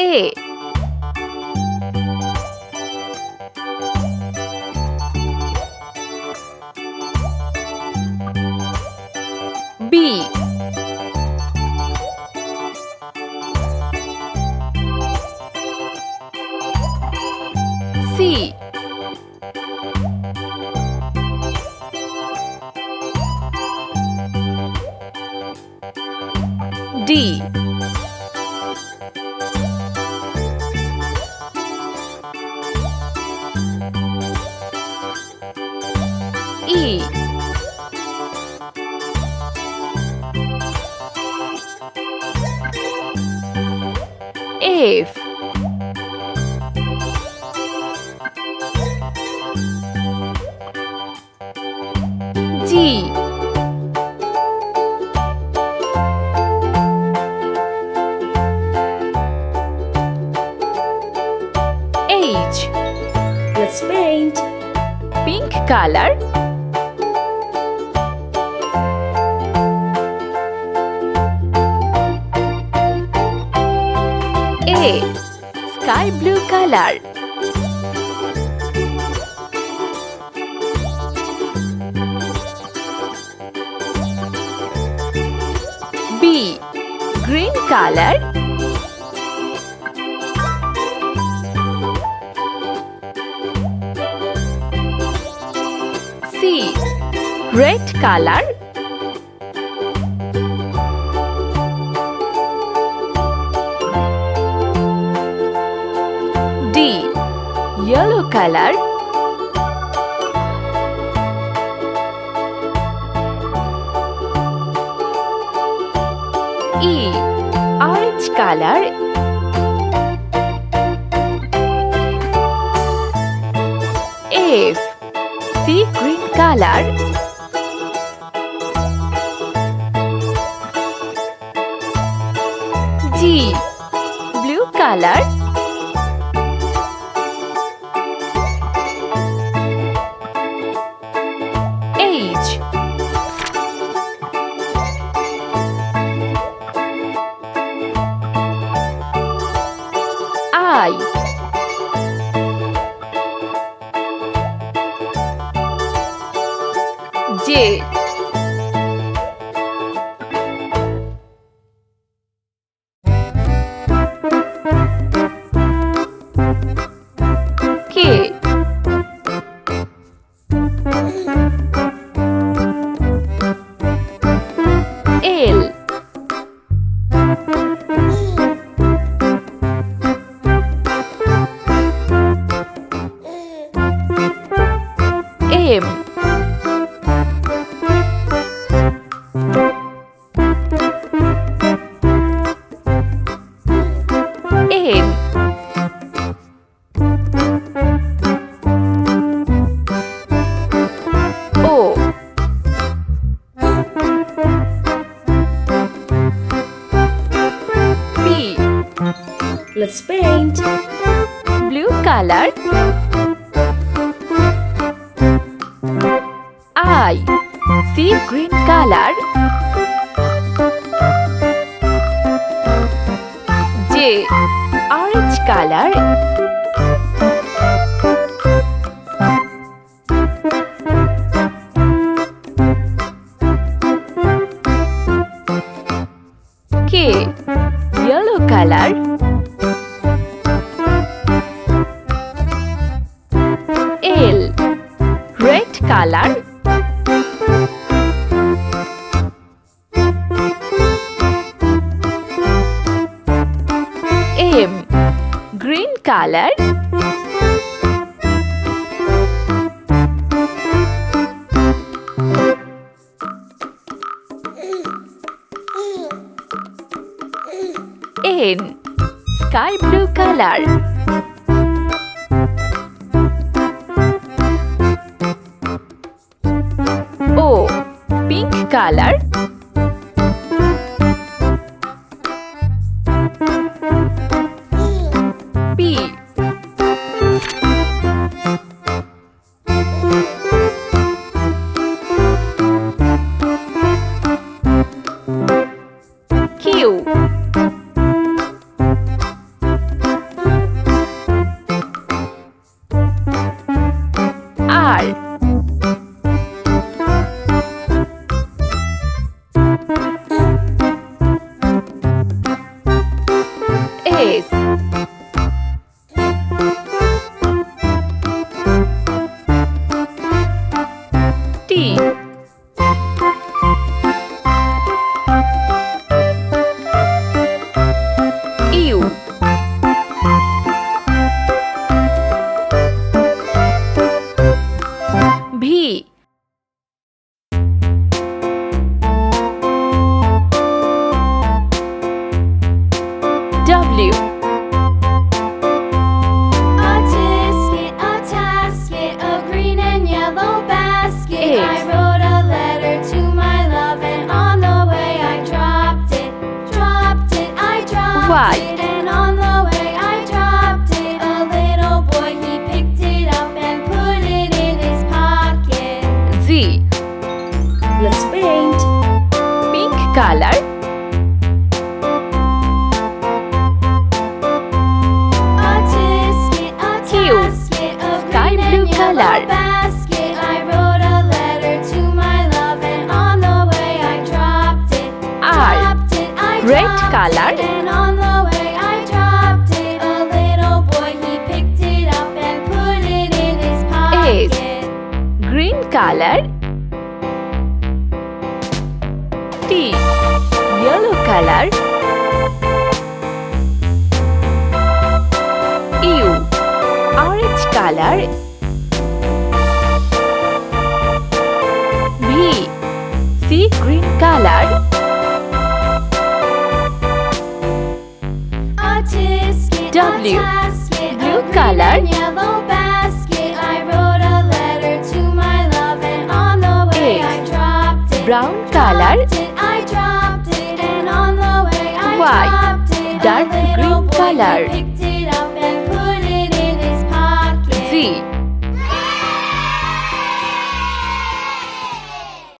A B C D E F G H. Let's paint. Pink color. A. Sky blue color. B. Green color. C. Red color. D. Yellow color. E. Orange color. F. Sea green color. G. Blue color. H. I. J. K. L. M. N. O. P. Let's paint. Blue color. I. Sea green color. J. Orange color. K. Yellow color. L. Red color. M. Green color. N. Sky blue color. O. Pink color. P. Q. R S T U V W A tisket, a tasket, a green and yellow basket. X. I wrote a letter to my love, and on the way I dropped it. I dropped Y. it, and on the way I dropped it. A little boy, he picked it up and put it in his pocket. Z Let's paint. pink color A tisket, a Q. tasket, a Sky green blue and yellow color. basket. I wrote a letter to my love, and on the way I dropped it. R I red dropped color. it, and on the way I dropped it. A little boy, he picked it up and put it in his pocket. green color T yellow color U orange color V sea green color A tisket, W, a tasket, blue a green color. and yellow basket. I wrote a letter to my love, and on the way X, I dropped it. brown color I dropped it, and on the way I Y, dropped it. dark A little green boy, he color. picked